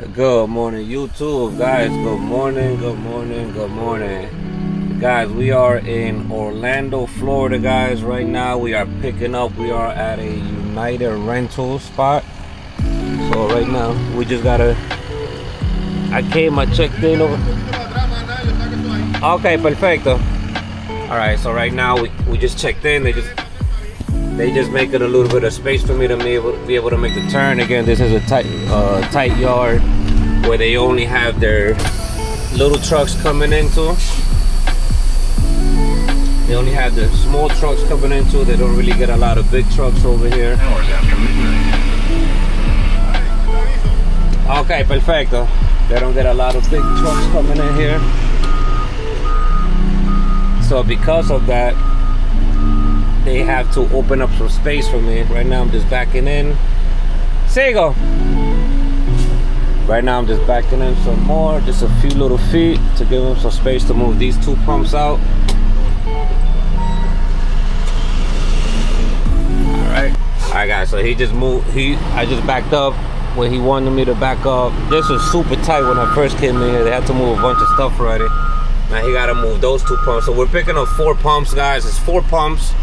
Good morning, YouTube, guys. Good morning, good morning, good morning, guys. We are in Orlando, Florida, guys. Right now, we are picking up. We are at a United rental spot. So right now, we just gotta. I checked in over. Okay, perfecto. All right, so right now we just checked in. They just make it a little bit of space for me to be able to make the turn. Again, this is a tight yard where they only have their little trucks coming into. They only have the small trucks coming into. They don't really get a lot of big trucks over here. Hours after midnight. Okay, perfecto. They don't get a lot of big trucks coming in here. So because of that, they have to open up some space for me. Right now I'm just backing in. Sigo. Right now I'm just backing in some more, just a few little feet to give them some space to move these two pumps out. Alright guys, so he just moved, I just backed up where he wanted me to back up. This was super tight when I first came in here. They had to move a bunch of stuff already. Now he gotta move those two pumps. So we're picking up 4 pumps, guys. It's 4 pumps.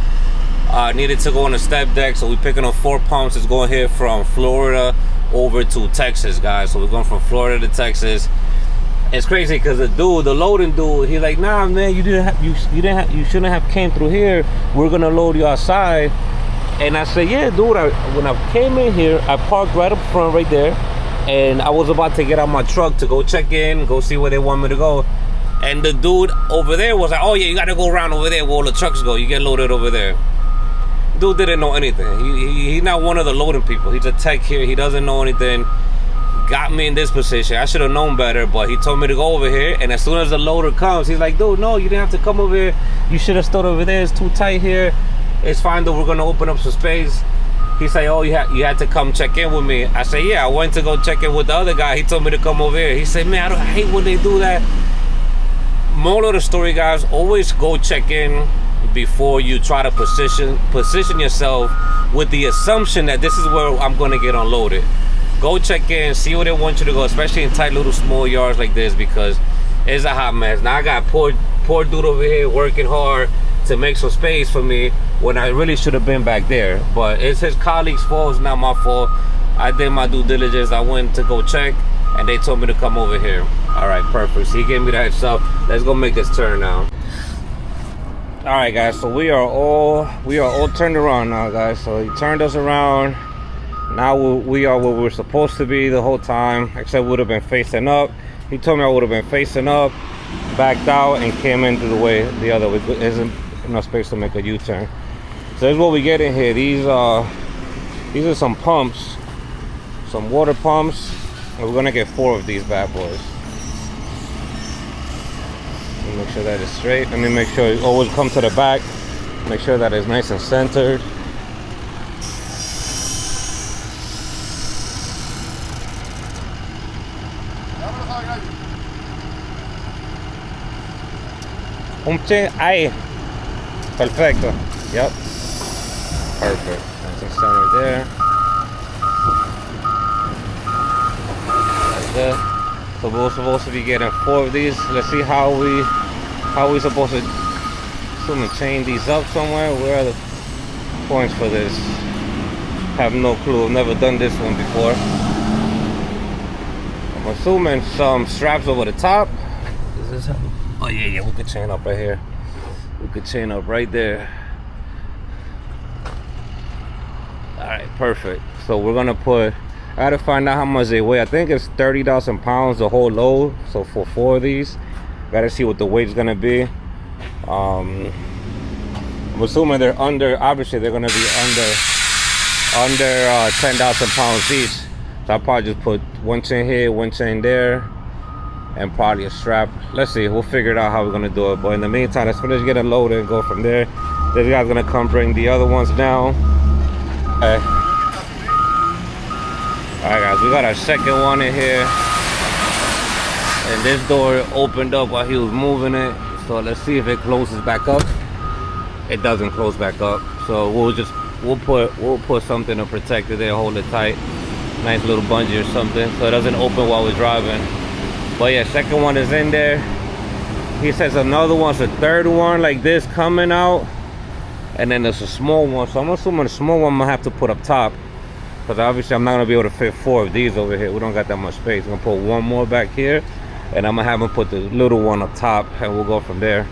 Needed to go on a step deck, so we're picking up 4 pumps. It's going here from Florida over to Texas, guys. So we're going from Florida to Texas. It's crazy because the loading dude, he's like, nah, man, you shouldn't have came through here. We're gonna load you outside. And I said, yeah, dude. When I came in here, I parked right up front, right there, and I was about to get out my truck to go check in, go see where they want me to go. And the dude over there was like, oh yeah, you gotta go around over there where all the trucks go. You get loaded over there. Dude didn't know anything. He's not one of the loading people. He's a tech here. He doesn't know anything. Got me in this position. I should have known better, but he told me to go over here. And as soon as the loader comes, he's like, dude, no, you didn't have to come over here. You should have stood over there. It's too tight here. It's fine, though. We're going to open up some space. He said, oh, you had to come check in with me. I said, yeah, I went to go check in with the other guy. He told me to come over here. He said, man, I hate when they do that. Moral of the story, guys, always go check in before you try to position yourself with the assumption that this is where I'm going to get unloaded. Go check in, see where they want you to go, especially in tight little small yards like this, because it's a hot mess. Now I got poor dude over here working hard to make some space for me when I really should have been back there. But it's his colleague's fault, it's not my fault. I did my due diligence. I went to go check and they told me to come over here. All right, perfect. So he gave me that stuff. Let's go make this turn now. All right, guys, so we are all turned around now, guys. So he turned us around. Now we are where we're supposed to be the whole time, except we would have been facing up. He told me I would have been facing up, backed out, and came in through the other way. There isn't enough space to make a U-turn. So this is what we get in here. These are some pumps, some water pumps. And we're gonna get 4 of these bad boys. Make sure that is straight. Let me make sure you always come to the back. Make sure that is nice and centered. Ahí. Perfecto. Yep. Perfect. Nice and centered there. That's good. So we're supposed to be getting 4 of these. Let's see how we supposed to chain these up somewhere. Where are the points for this? Have no clue. I've never done this one before. I'm assuming some straps over the top. Is this how? Oh yeah, we could chain up right here. We could chain up right there. All right, perfect. So we're gonna put. I gotta find out how much they weigh. I think it's 30,000 pounds the whole load. So for 4 of these, gotta see what the weight's gonna be. I'm assuming they're under. Obviously, they're gonna be under 10,000 pounds each. So I'll probably just put 1 chain here, 1 chain there, and probably a strap. Let's see. We'll figure it out how we're gonna do it. But in the meantime, let's finish getting loaded and go from there. This guy's gonna come bring the other ones down. Okay. Alright guys, we got our second one in here, and this door opened up while he was moving it, so let's see if it closes back up. It doesn't close back up, so we'll put something to protect it there, hold it tight. Nice little bungee or something, so it doesn't open while we're driving. But yeah, second one is in there. He says another one's a third one like this coming out, and then there's a small one. So I'm assuming the small one I'm gonna have to put up top, because obviously I'm not gonna be able to fit 4 of these over here. We don't got that much space. I'm gonna put one more back here, and I'm gonna have him put the little one up top, and we'll go from there.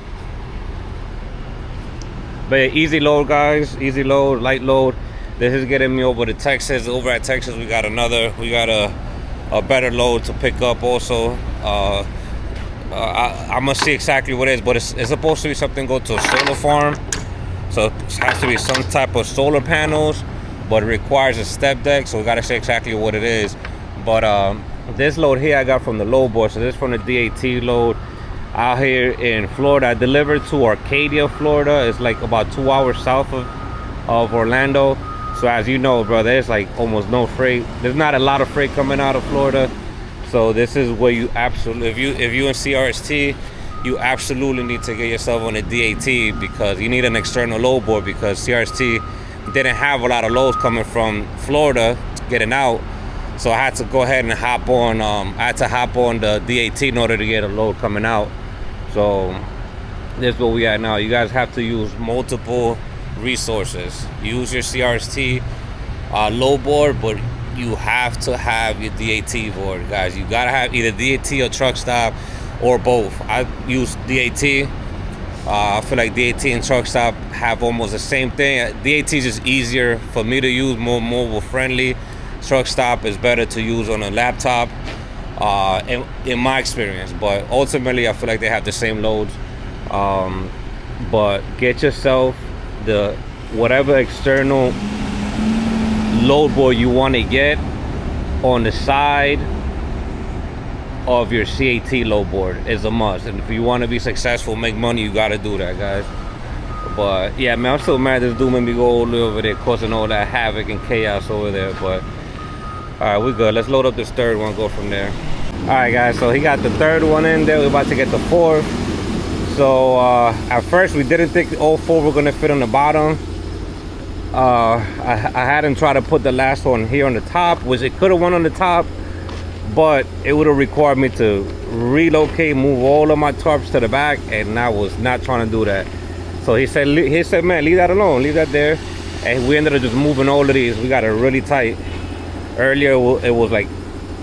But yeah, easy load, guys. Easy load, light load. This is getting me over to Texas. Over at Texas, we got a better load to pick up also. I'm gonna see exactly what it is, but it's supposed to be something go to a solar farm. So it has to be some type of solar panels, but it requires a step deck. So we gotta see exactly what it is. But this load here I got from the load board. So this is from the DAT load out here in Florida. I delivered to Arcadia, Florida. It's like about 2 hours south of Orlando. So as you know, bro, there's like almost no freight. There's not a lot of freight coming out of Florida. So this is where you absolutely, if you in CRST, you absolutely need to get yourself on a DAT, because you need an external load board, because CRST didn't have a lot of loads coming from Florida getting out. So I had to go ahead and hop on the DAT in order to get a load coming out. So this is where we at now. You guys have to use multiple resources. Use your CRST load board, but you have to have your DAT board, guys. You gotta have either DAT or truck stop, or both. I use DAT. I feel like DAT and truck stop have almost the same thing. DAT is just easier for me to use, more mobile friendly. Truck stop is better to use on a laptop, in my experience. But ultimately, I feel like they have the same loads. But get yourself the whatever external load board you want to get on the side of your CAT load board is a must. And if you want to be successful, make money, you got to do that, guys. But yeah, man, I'm so mad this dude made me go all the way over there, causing all that havoc and chaos over there. But all right, we good. Let's load up this third one, go from there. All right, guys, so he got the third one in there. We're about to get the fourth. So at first we didn't think all 4 were gonna fit on the bottom. I had him try to put the last one here on the top, which it could have went on the top, but it would have required me to relocate, move all of my tarps to the back, and I was not trying to do that. So he said, man, leave that alone, leave that there. And we ended up just moving all of these. We got it really tight. Earlier it was like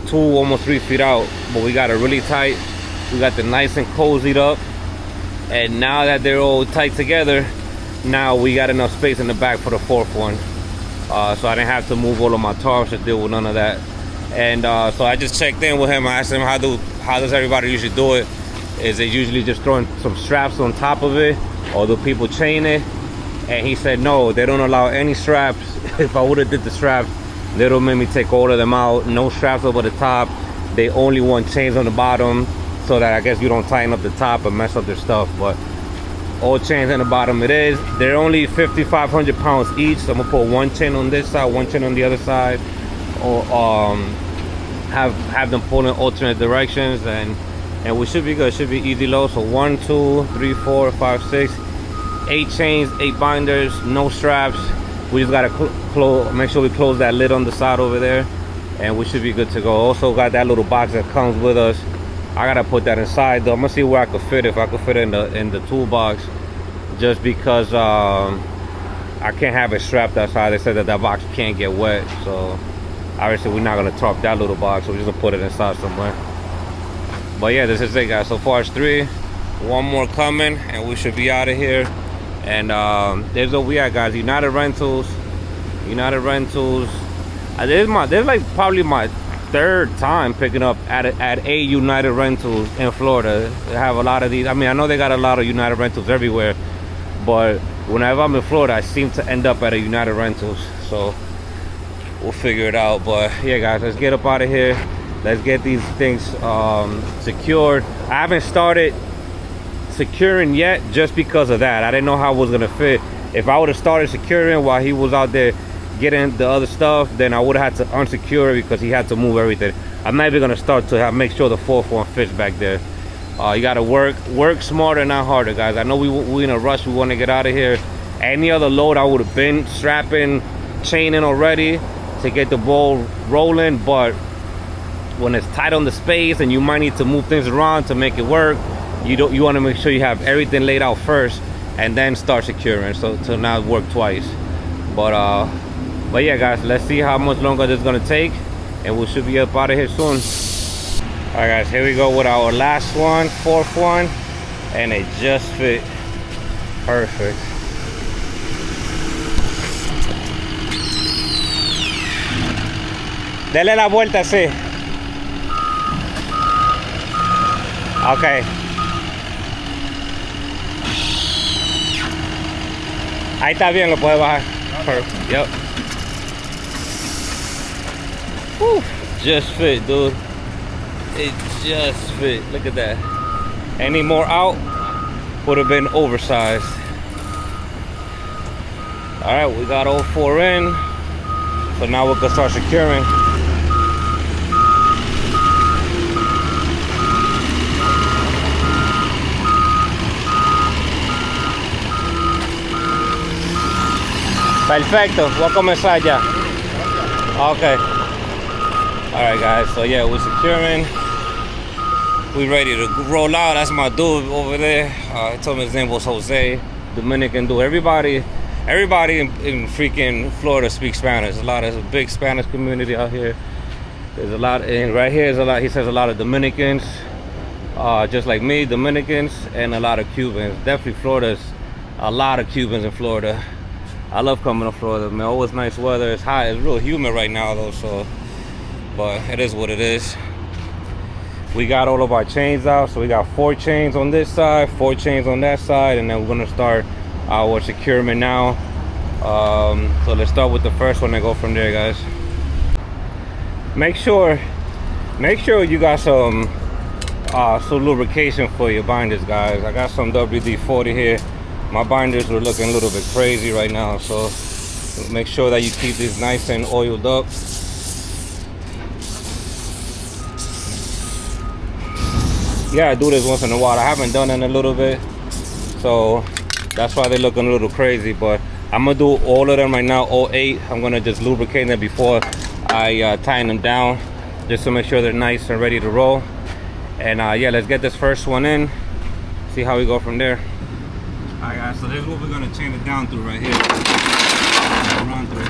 2, almost 3 feet out, but we got it really tight. We got the nice and cozied up. And now that they're all tight together, now we got enough space in the back for the 4th one. So I didn't have to move all of my tarps to deal with none of that. And so I just checked in with him. I asked him how does everybody usually do it? Is it usually just throwing some straps on top of it, or do people chain it? And he said no, they don't allow any straps. If I would have did the straps, they don't make me take all of them out. No straps over the top. They only want chains on the bottom, so that I guess you don't tighten up the top and mess up their stuff. But all chains on the bottom it is. They're only 5,500 pounds each, so I'm gonna put 1 chain on this side, 1 chain on the other side, or have them pull in alternate directions, and we should be good. It should be easy load. So 1, 2, 3, 4, 5, 6, 8 chains, 8 binders, no straps. We just gotta make sure we close that lid on the side over there, and we should be good to go. Also got that little box that comes with us. I gotta put that inside though. I'm gonna see where I could fit it, if I could fit it in the toolbox, just because I can't have it strapped outside. They said that box can't get wet, so obviously we're not gonna tarp that little box, so we're just gonna put it inside somewhere. But yeah, this is it, guys. So far it's 3, 1 more coming, and we should be out of here. And there's where we at, guys. United Rentals. This is like probably my 3rd time picking up at a United Rentals in Florida. They have a lot of these. I mean, I know they got a lot of United Rentals everywhere, but whenever I'm in Florida, I seem to end up at a United Rentals. So we'll figure it out. But yeah, guys, let's get up out of here. Let's get these things secured. I haven't started securing yet, just because of that. I didn't know how it was gonna fit. If I would have started securing while he was out there getting the other stuff, then I would have had to unsecure it, because he had to move everything. I'm not even gonna start to make sure the 4th one fits back there. You gotta work smarter, not harder, guys. I know we in a rush. We want to get out of here. Any other load I would have been strapping, chaining already. to get the ball rolling, but when it's tight on the space and you might need to move things around to make it work, you want to make sure you have everything laid out first and then start securing, so to not work twice. But yeah guys, let's see how much longer this is gonna take, and we should be up out of here soon. All right guys, here we go with our last one, fourth one, and it just fit perfect. Dele la vuelta así. Okay. Ahí está bien, lo puede bajar. Perfect. Yep. Whew. Just fit, dude. It just fit. Look at that. Any more out would have been oversized. All right, we got all 4 in. So now we can start securing. Perfecto, voy a comenzar ya. Okay. Alright guys, so yeah, we're securing. We ready to roll out. That's my dude over there. I told him his name was Jose, Dominican dude. Everybody in freaking Florida speaks Spanish. There's a big Spanish community out here. There's a lot, and right here is a lot. He says a lot of Dominicans, just like me, Dominicans, and a lot of Cubans. Definitely Florida's a lot of Cubans in Florida. I love coming to Florida, man. Always nice weather. It's hot. It's real humid right now though, so, but it is what it is. We got all of our chains out, so we got 4 chains on this side, 4 chains on that side, and then we're gonna start our securement now. So let's start with the first one and go from there, guys. Make sure you got some lubrication for your binders, guys. I got some WD-40 here. My binders were looking a little bit crazy right now, so make sure that you keep these nice and oiled up. You gotta do this once in a while. I haven't done it in a little bit, so that's why they're looking a little crazy. But I'm gonna do all of them right now, all 8. I'm gonna just lubricate them before I tighten them down, just to make sure they're nice and ready to roll. And yeah, let's get this first one in, see how we go from there. All right guys, so this is what we're gonna chain it down through right here. Run through it.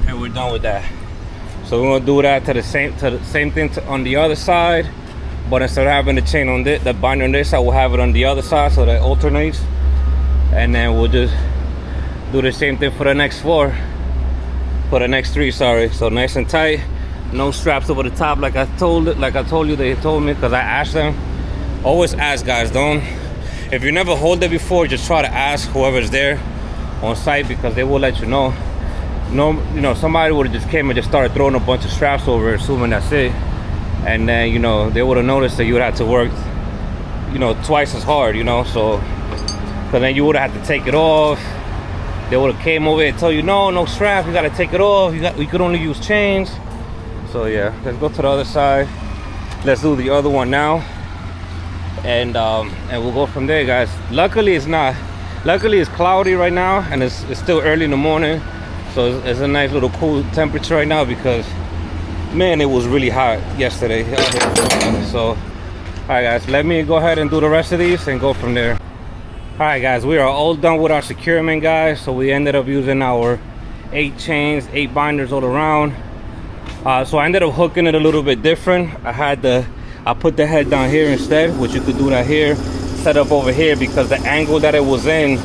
And we're done with that. So we're gonna do that to the same thing on the other side, but instead of having the chain on the binder on this side, we'll have it on the other side so that it alternates, and then we'll just do the same thing for the next 4, for the next 3, sorry. So nice and tight, no straps over the top, like I told you they told me, because I asked them. Always ask, guys. Don't, if you never hold it before, just try to ask whoever's there on site, because they will let you know. No, you know, somebody would have just came and just started throwing a bunch of straps over, assuming that's it, and then, you know, they would have noticed that you would have to work, you know, twice as hard, you know. So, because then you would have had to take it off. They would have came over and told you, no strap, you got to take it off. You could only use chains. So yeah, let's go to the other side. Let's do the other one now, and we'll go from there, guys. Luckily it's cloudy right now, and it's still early in the morning. So it's a nice little cool temperature right now, because man, it was really hot yesterday. So all right guys, let me go ahead and do the rest of these and go from there. All right guys, we are all done with our securement, guys. So we ended up using our 8 chains, 8 binders all around. So I ended up hooking it a little bit different. I put the head down here instead, which you could do that here, set up over here, because the angle that it was in,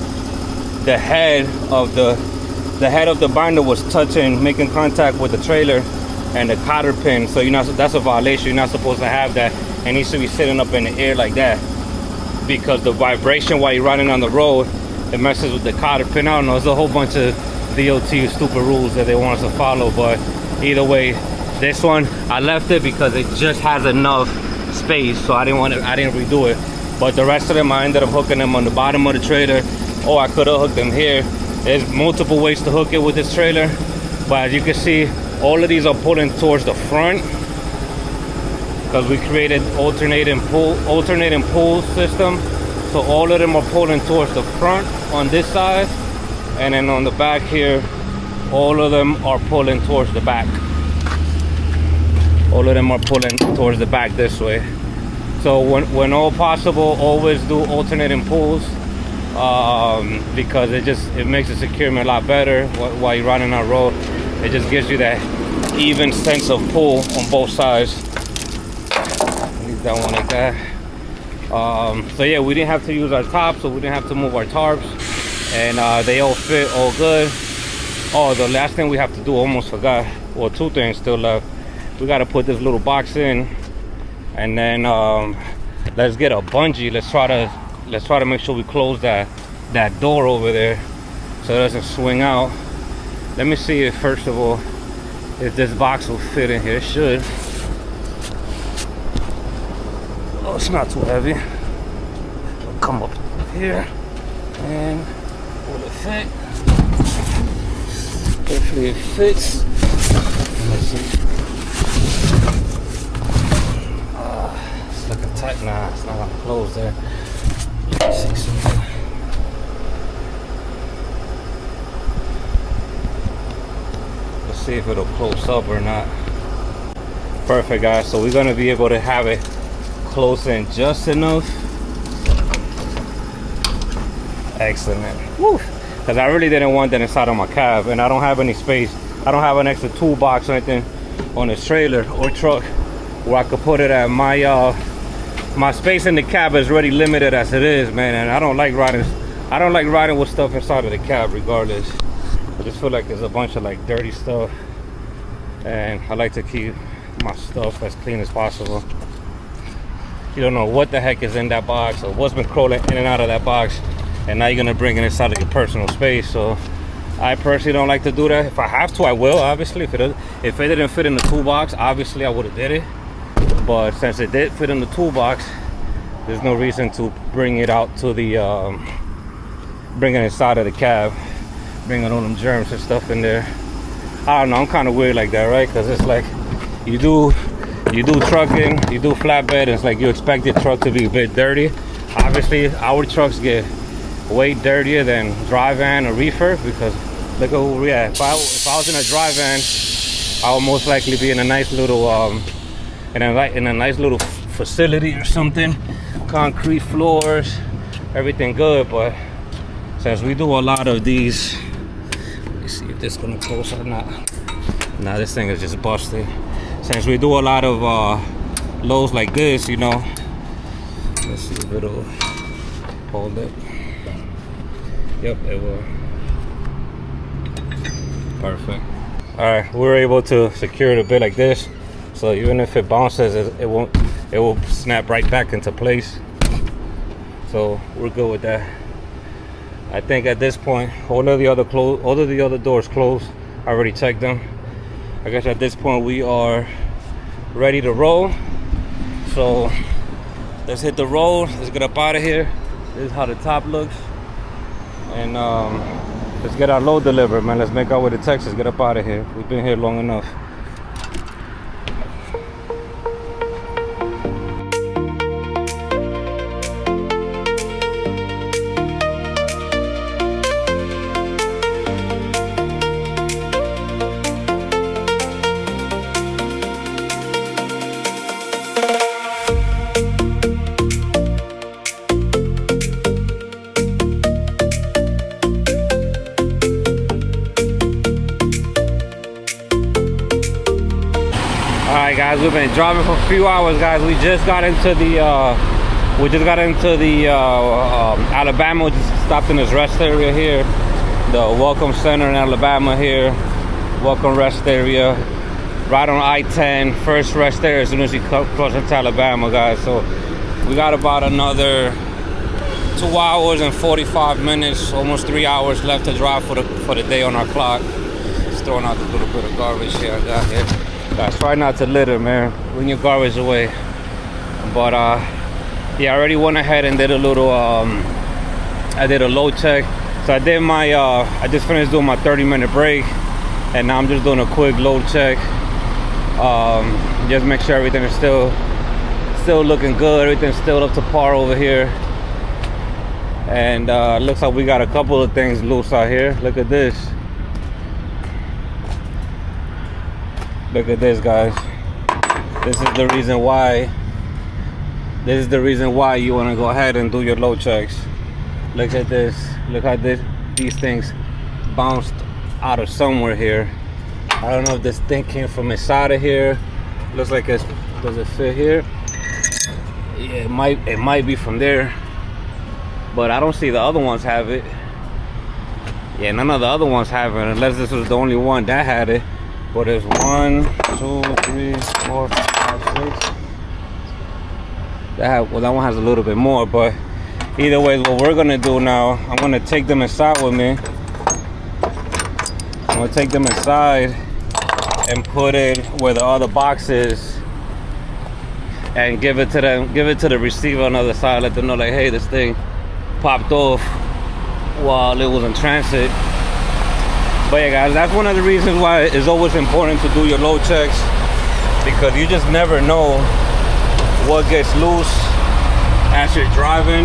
the head of the binder was touching, making contact with the trailer and the cotter pin. So that's a violation. You're not supposed to have that. It needs to be sitting up in the air like that, because the vibration while you're riding on the road, it messes with the cotter pin. I don't know, there's a whole bunch of DOT stupid rules that they want us to follow. But either way, this one I left it because it just has enough space, so I didn't redo it. But the rest of them, I ended up hooking them on the bottom of the trailer, or I could have hooked them here. There's multiple ways to hook it with this trailer, but as you can see, all of these are pulling towards the front because we created alternating pull system. So all of them are pulling towards the front on this side, and then on the back here, all of them are pulling towards the back. All of them are pulling towards the back this way. So when all possible, always do alternating pulls because it makes the securement a lot better while you're running on road. It just gives you that even sense of pull on both sides. Leave that one like that. So yeah, we didn't have to use our tops, so we didn't have to move our tarps, and they all fit all good. Oh, the last thing we have to do, almost forgot. Well, two things still left. We got to put this little box in, and then let's get a bungee. Let's try to make sure we close that door over there so it doesn't swing out. Let me see if, first of all, if this box will fit in here. It should. Oh, it's not too heavy. It'll come up here, and will it fit? Hopefully it fits. Let's see. It's looking tight now. It's not gonna close there. Let's see something. Let's see if it'll close up or not. Perfect, guys. So we're gonna be able to have it close in just enough. Excellent. Woo! Because I really didn't want that inside of my cab, and I don't have any space. I don't have an extra toolbox or anything on this trailer or truck where I could put it at. My space in the cab is already limited as it is, man, and I don't like riding with stuff inside of the cab regardless. I just feel like there's a bunch of like dirty stuff, and I like to keep my stuff as clean as possible. You don't know what the heck is in that box or what's been crawling in and out of that box, and now you're gonna bring it inside of your personal space. So I personally don't like to do that. If I have to, I will, obviously. If it didn't fit in the toolbox, obviously I would have did it. But since it did fit in the toolbox, there's no reason to bring it out to the bring it inside of the cab, bringing all them germs and stuff in there. I don't know, I'm kind of weird like that, right? Because it's like you do trucking, you do flatbed, and it's like you expect your truck to be a bit dirty. Obviously our trucks get way dirtier than dry van or reefer, because look at where we at. If I was in a dry van, I would most likely be in a nice little in a nice little facility or something, concrete floors, everything good. But since we do a lot of these, let me see if this is gonna close or not. Nah, this thing is just busted. Since we do a lot of loads like this, you know, let's see if it'll hold it. Yep, it will. Perfect. All right, we were able to secure it a bit like this, so even if it bounces, it will snap right back into place. So we're good with that. I think at this point, all of the other doors closed. I already checked them. I guess at this point we are ready to roll. So let's hit the road. Let's get up out of here. This is how the top looks. And let's get our load delivered, man. Let's make our way to Texas. Get up out of here. We've been here long enough. Alright guys, we've been driving for a few hours, guys. We just got into the Alabama. We just stopped in this rest area here, the Welcome Center in Alabama here. Welcome rest area, right on I-10, first rest area as soon as you cross into Alabama, guys. So we got about another 2 hours and 45 minutes, almost 3 hours left to drive for the day on our clock. Just throwing out this little bit of garbage here I got here. Guys, try not to litter, man. Bring your garbage away. But yeah, I already went ahead and did a little I did a load check. So I did my I just finished doing my 30-minute break, and now I'm just doing a quick load check. Just make sure everything is still looking good, everything's still up to par over here. And looks like we got a couple of things loose out here. Look at this. Look at this, guys. This is the reason why. This is the reason why you want to go ahead and do your load checks. Look at this. Look how these things bounced out of somewhere here. I don't know if this thing came from inside of here. Looks like it's, does it fit here? Yeah, it might be from there, but I don't see the other ones have it. Yeah, none of the other ones have it, unless this was the only one that had it. But there's 1, 2, 3, 4, 5, 6. That one has a little bit more, but either way, what we're gonna do now, I'm gonna take them inside with me. I'm gonna take them inside and put it where the other box is, and give it to them, give it to the receiver on the other side. Let them know, like, hey, this thing popped off while it was in transit. But yeah, guys, that's one of the reasons why it's always important to do your load checks, because you just never know what gets loose as you're driving.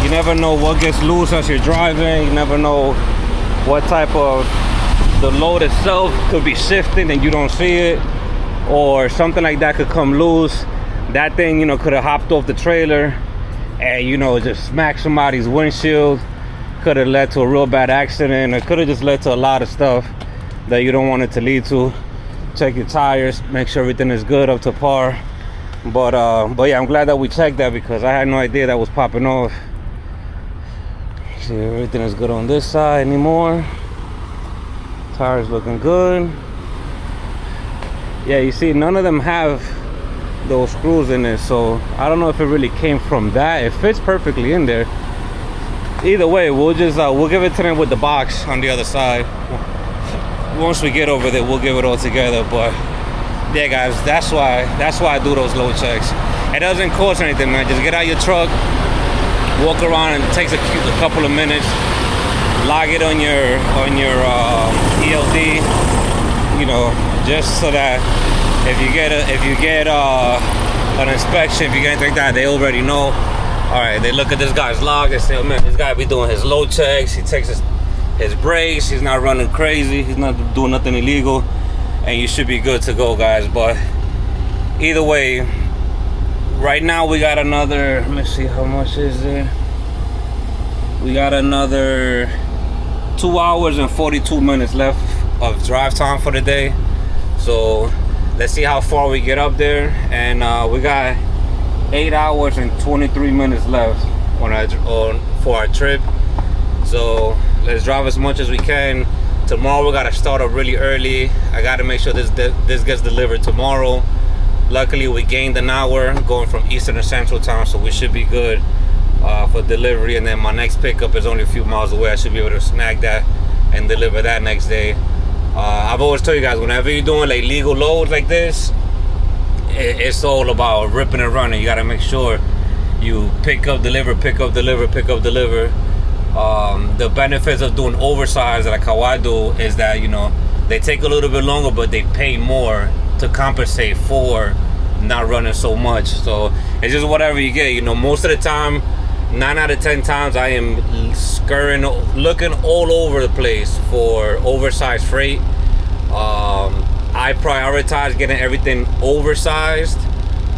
You never know what gets loose as you're driving. You never know what type of, the load itself could be shifting and you don't see it, or something like that could come loose. That thing, you know, could have hopped off the trailer and, you know, just smacked somebody's windshield. Could have led to a real bad accident. It could have just led to a lot of stuff that you don't want it to lead to. Check your tires, make sure everything is good, up to par. But yeah, I'm glad that we checked that, because I had no idea that was popping off. See, everything is good on this side anymore. Tires looking good. Yeah, you see, none of them have those screws in it, so I don't know if it really came from that. It fits perfectly in there. Either way, we'll just we'll give it to them with the box on the other side. Once we get over there, we'll give it all together. But yeah, guys, that's why I do those load checks. It doesn't cost anything, man. Just get out your truck, walk around, and it takes a couple of minutes. Log it on your ELD, you know, just so that if you get an inspection, if you get anything like that, they already know. All right, they look at this guy's log, they say, oh man, this guy be doing his load checks, he takes his breaks, he's not running crazy, he's not doing nothing illegal, and you should be good to go, guys. But either way, right now we got another, let me see, how much is it? We got another 2 hours and 42 minutes left of drive time for the day. So let's see how far we get up there. And we got 8 hours and 23 minutes left for our trip. So let's drive as much as we can. Tomorrow we gotta start up really early. I gotta make sure this gets delivered tomorrow. Luckily we gained an hour going from Eastern to Central time, so we should be good for delivery. And then my next pickup is only a few miles away. I should be able to snag that and deliver that next day. I've always told you guys, whenever you're doing like legal loads like this, it's all about ripping and running. You gotta make sure you pick up, deliver, pick up, deliver, pick up, deliver. The benefits of doing oversized, like how I do, is that, you know, they take a little bit longer, but they pay more to compensate for not running so much. So it's just whatever you get. You know, most of the time, 9 out of 10 times, I am scurrying, looking all over the place for oversized freight. I prioritize getting everything oversized.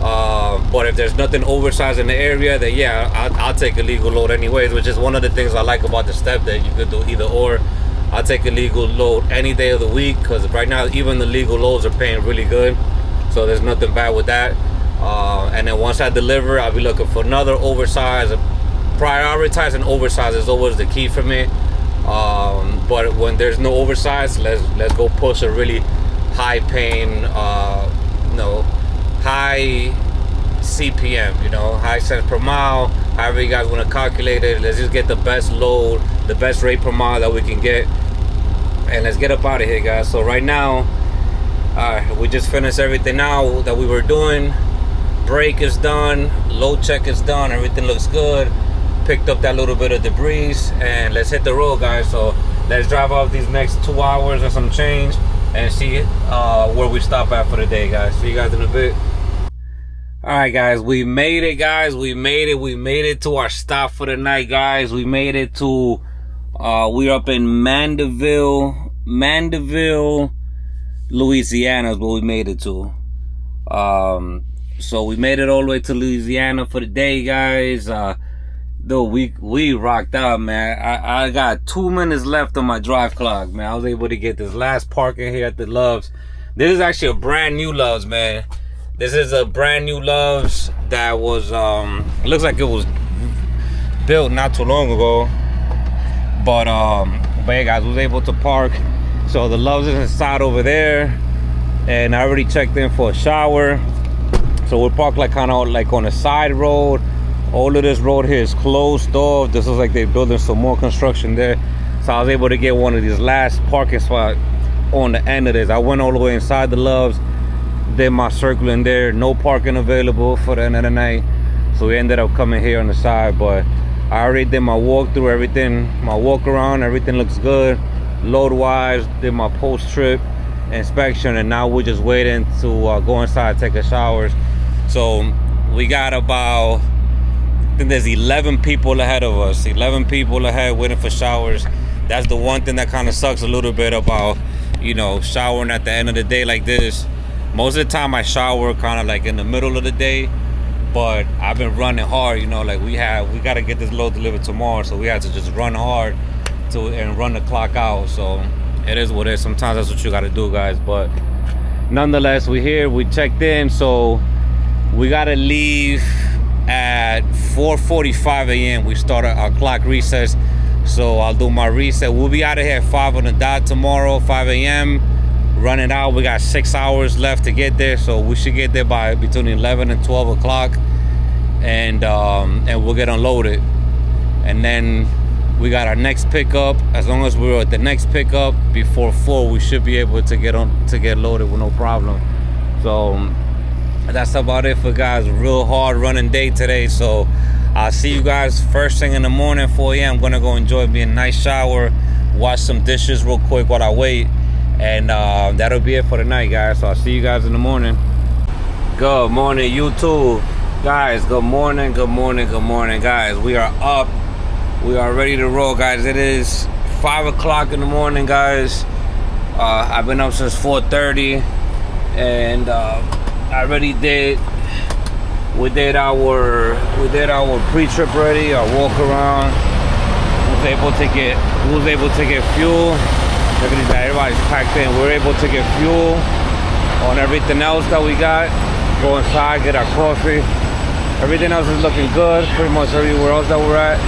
But if there's nothing oversized in the area, then yeah, I'll take a legal load anyways, which is one of the things I like about the step, that you could do either or. I'll take a legal load any day of the week, because right now even the legal loads are paying really good, so there's nothing bad with that. And then once I deliver, I'll be looking for another oversized. Prioritizing oversized is always the key for me. But when there's no oversized, let's go push a really high paying, high CPM, you know, high cents per mile, however you guys want to calculate it. Let's just get the best load, the best rate per mile that we can get, and let's get up out of here, guys. So right now, we just finished everything out that we were doing. Brake is done, load check is done, everything looks good. Picked up that little bit of debris, and let's hit the road, guys. So let's drive off these next 2 hours and some change and see where we stop at for the day, guys. See you guys in a bit. All right, guys, we made it, guys. We made it to our stop for the night, guys. We made it to we're up in Mandeville, Louisiana is what we made it to. So we made it all the way to Louisiana for the day, guys. Though we rocked out, man. I got 2 minutes left on my drive clock, man. I was able to get this last parking here at the Loves. This is actually a brand new Loves, man. This is a brand new Loves that was it looks like it was built not too long ago. But yeah, guys, was able to park. So the Loves is inside over there, and I already checked in for a shower. So we're parked like kind of like on a side road. All of this road here is closed off. This looks like they're building some more construction there. So I was able to get one of these last parking spots on the end of this. I went all the way inside the Loves, did my circle in there. No parking available for the end of the night. So we ended up coming here on the side. But I already did my walkthrough, everything, my walk around, everything looks good. Load wise, did my post trip inspection, and now we're just waiting to go inside, take a showers. So we got about, I think there's 11 people ahead of us. 11 people ahead waiting for showers. That's the one thing that kind of sucks a little bit about, you know, showering at the end of the day like this. Most of the time I shower kind of like in the middle of the day, but I've been running hard, you know, like we got to get this load delivered tomorrow, so we had to just run hard and run the clock out. So it is what it is. Sometimes that's what you got to do, guys. But nonetheless, we're here, we checked in, so we got to leave at 4:45 a.m. We started our clock recess, so I'll do my reset. We'll be out of here at 5 on the dot tomorrow, 5 a.m. running out. We got 6 hours left to get there, so we should get there by between 11 and 12 o'clock, and we'll get unloaded. And then we got our next pickup. As long as we're at the next pickup before 4, we should be able to get loaded with no problem. So that's about it for guys. Real hard running day today. So I'll see you guys first thing in the morning, 4 a.m. I'm gonna go enjoy me a nice shower, wash some dishes real quick while I wait, and that'll be it for the night, guys. So I'll see you guys in the morning. Good morning, YouTube, guys. Good morning, guys. We are up. We are ready to roll, guys. It is 5 o'clock in the morning, guys. I've been up since 4:30, and I already did. We did our pre-trip ready, our walk around. Was able to get fuel. Look at that, everybody's packed in. We're able to get fuel on everything else that we got. Go inside, get our coffee. Everything else is looking good. Pretty much everywhere else that we're at.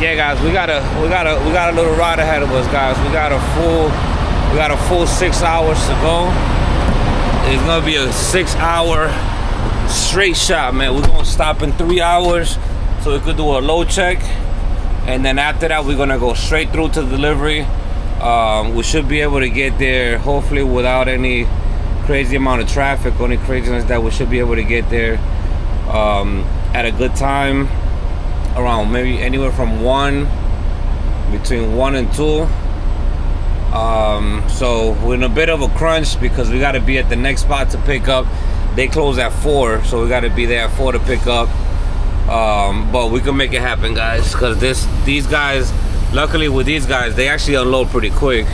Yeah, guys, we got a little ride ahead of us, guys. We got a full 6 hours to go. It's gonna be a 6 hour straight shot, man. We're gonna stop in 3 hours so we could do a load check, and then after that we're gonna go straight through to delivery. We should be able to get there hopefully without any crazy amount of traffic, only craziness that we should be able to get there at a good time, around maybe anywhere from between 1 and 2. So we're in a bit of a crunch because we got to be at the next spot to pick up. They close at 4, so we got to be there at 4 to pick up. But we can make it happen, guys, because these guys, luckily with these guys, they actually unload pretty quick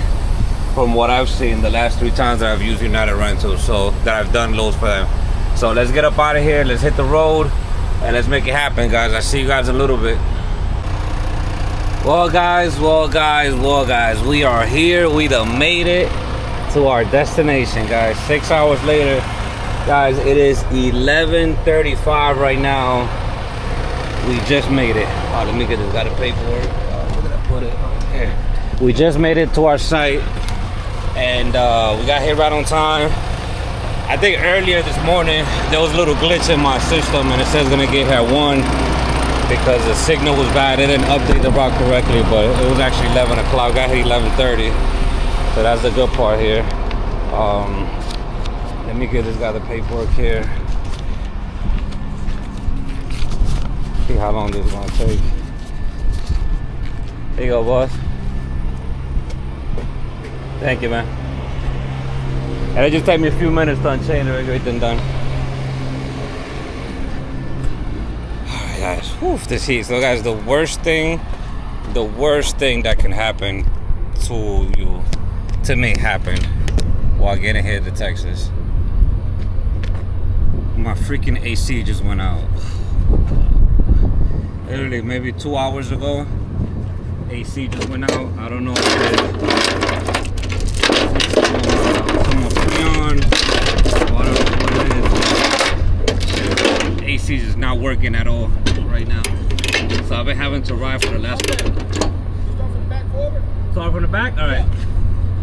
from what I've seen the last 3 times that I've used United Rentals, so that I've done loads for them. So let's get up out of here, let's hit the road, and let's make it happen, guys. I'll see you guys in a little bit. Well guys, we are here. We done made it to our destination, guys. 6 hours later, guys. It is 11:35 right now. We just made it. Oh, let me get this. Got to pay for it. Where did I put it? Here. We just made it to our site, and we got here right on time. I think earlier this morning there was a little glitch in my system, and it says gonna get here at 1 because the signal was bad. It didn't update the route correctly, but it was actually 11 o'clock. Got here 11:30, so that's the good part here. Let me give this guy the paperwork here. See how long this is gonna take. Here you go, boss. Thank you, man. And it just take me a few minutes to unchain it, everything done. Alright guys, whew, this heat. So guys, the worst thing that can happen to you, to me, happened while getting here to Texas. My freaking AC just went out. Literally maybe 2 hours ago, AC just went out. I don't know if AC is not working at all right now. So I've been having to ride for the last couple. Start from the back? Alright.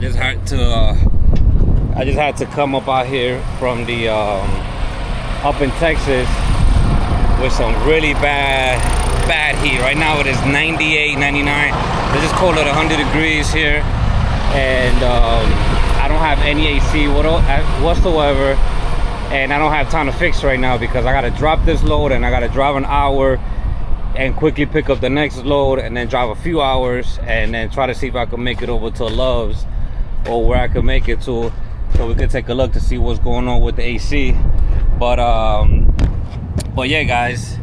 Just had to I just had to come up out here from the up in Texas with some really bad heat. Right now it is 98, 99. They just call it 100 degrees here, and I don't have any AC whatsoever, and I don't have time to fix right now because I gotta drop this load and I gotta drive an hour and quickly pick up the next load and then drive a few hours and then try to see if I can make it over to Love's or where I can make it to, so we can take a look to see what's going on with the AC. But yeah guys,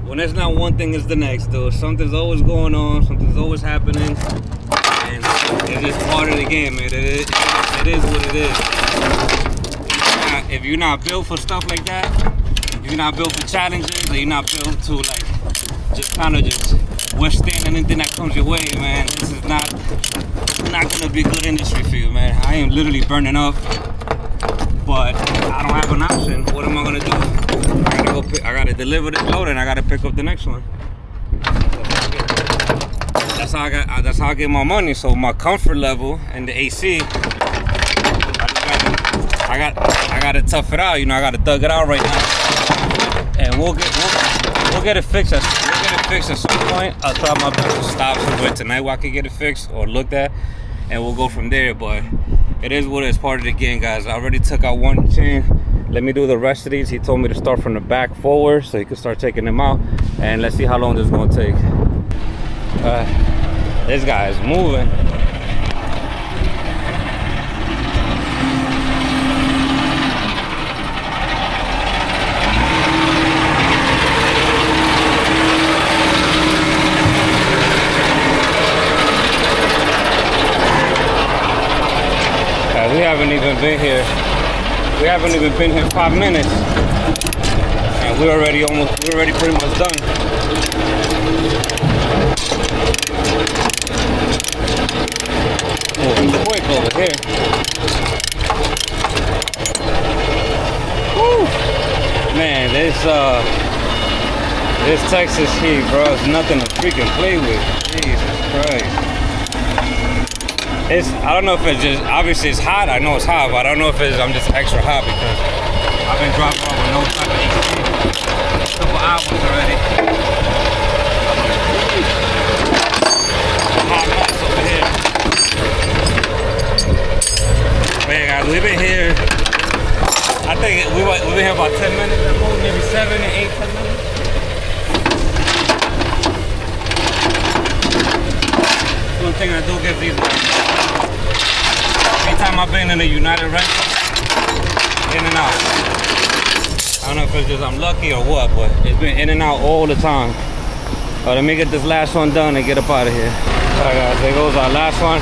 when it's not one thing, it's the next, though. Something's always going on, something's always happening, and it's just part of the game, man. It is what it is. If you're not built for stuff like that, if you're not built for challenges, or you're not built to like just kind of just withstand anything that comes your way, man, this is not gonna be a good industry for you, man. I am literally burning up, but I don't have an option. What am I gonna do? I gotta deliver this load and I gotta pick up the next one. That's how I get my money. So my comfort level and the AC, I gotta tough it out. You know, I gotta thug it out right now. And we'll get it fixed. We'll get it fixed at some point. I'll try my best to stop somewhere tonight where I can get it fixed or looked at, and we'll go from there. But it is what it is, part of the game, guys. I already took out one chain. Let me do the rest of these. He told me to start from the back forward so he could start taking them out, and let's see how long this is gonna take. This guy is moving. We haven't even been here. We haven't even been here 5 minutes, and we're already pretty much done. Moving quick over here. Woo! Man, this Texas heat, bro, is nothing to freaking play with. Jesus Christ. I don't know if it's just, obviously it's hot, I know it's hot, but I don't know if I'm just extra hot because I've been dropping off with no type of AC a couple hours already. Hot mess over here. But yeah guys, we've been here, I think we've been here about 10 minutes at most, maybe 7 and 8, 10 minutes. One thing I do give these, anytime I've been in a United restaurant, in and out. I don't know if it's just I'm lucky or what, but it's been in and out all the time. Let me get this last one done and get up out of here. Alright guys, there goes our last one.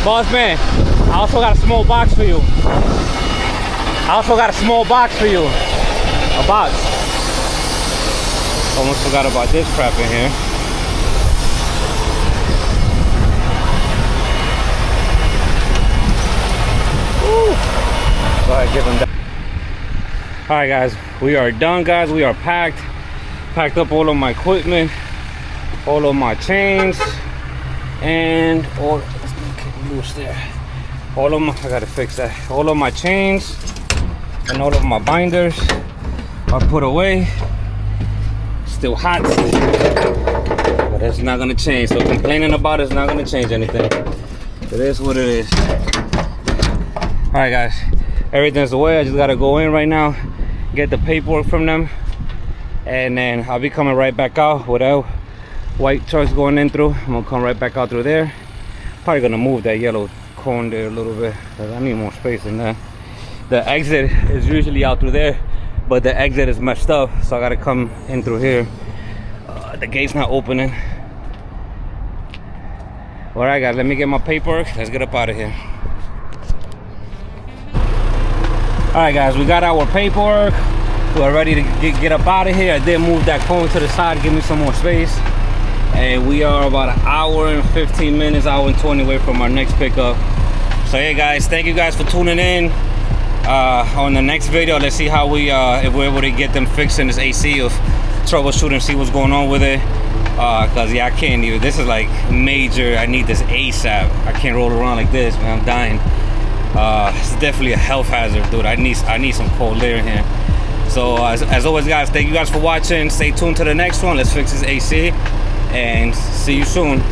Boss man, I also got a small box for you. A box. Almost forgot about this crap in here. Go ahead, give them that. All right guys, we are done guys. We are packed up all of my equipment, all of my chains, and all, let's get loose there. I gotta fix that. All of my chains, and all of my binders are put away. Still hot, but it's not gonna change. So complaining about it's not gonna change anything. It is what it is. All right, guys, everything's away. I just gotta go in right now, get the paperwork from them, and then I'll be coming right back out with that white truck's going in through. I'm gonna come right back out through there. Probably gonna move that yellow cone there a little bit because I need more space in there. The exit is usually out through there, but the exit is messed up, so I gotta come in through here. The gate's not opening. All right, guys, let me get my paperwork. Let's get up out of here. All right, guys, we got our paperwork. We're ready to get up out of here. I did move that cone to the side, give me some more space. And we are about an hour and 15 minutes, hour and 20 away from our next pickup. So hey guys, thank you guys for tuning in. On the next video, let's see how we if we're able to get them fixing this AC, of troubleshooting, see what's going on with it. Cause yeah, I can't even, this is like major. I need this ASAP. I can't roll around like this, man. I'm dying. It's definitely a health hazard, dude. I need some cold air in here. So as always, guys, thank you guys for watching. Stay tuned to the next one. Let's fix this AC and see you soon.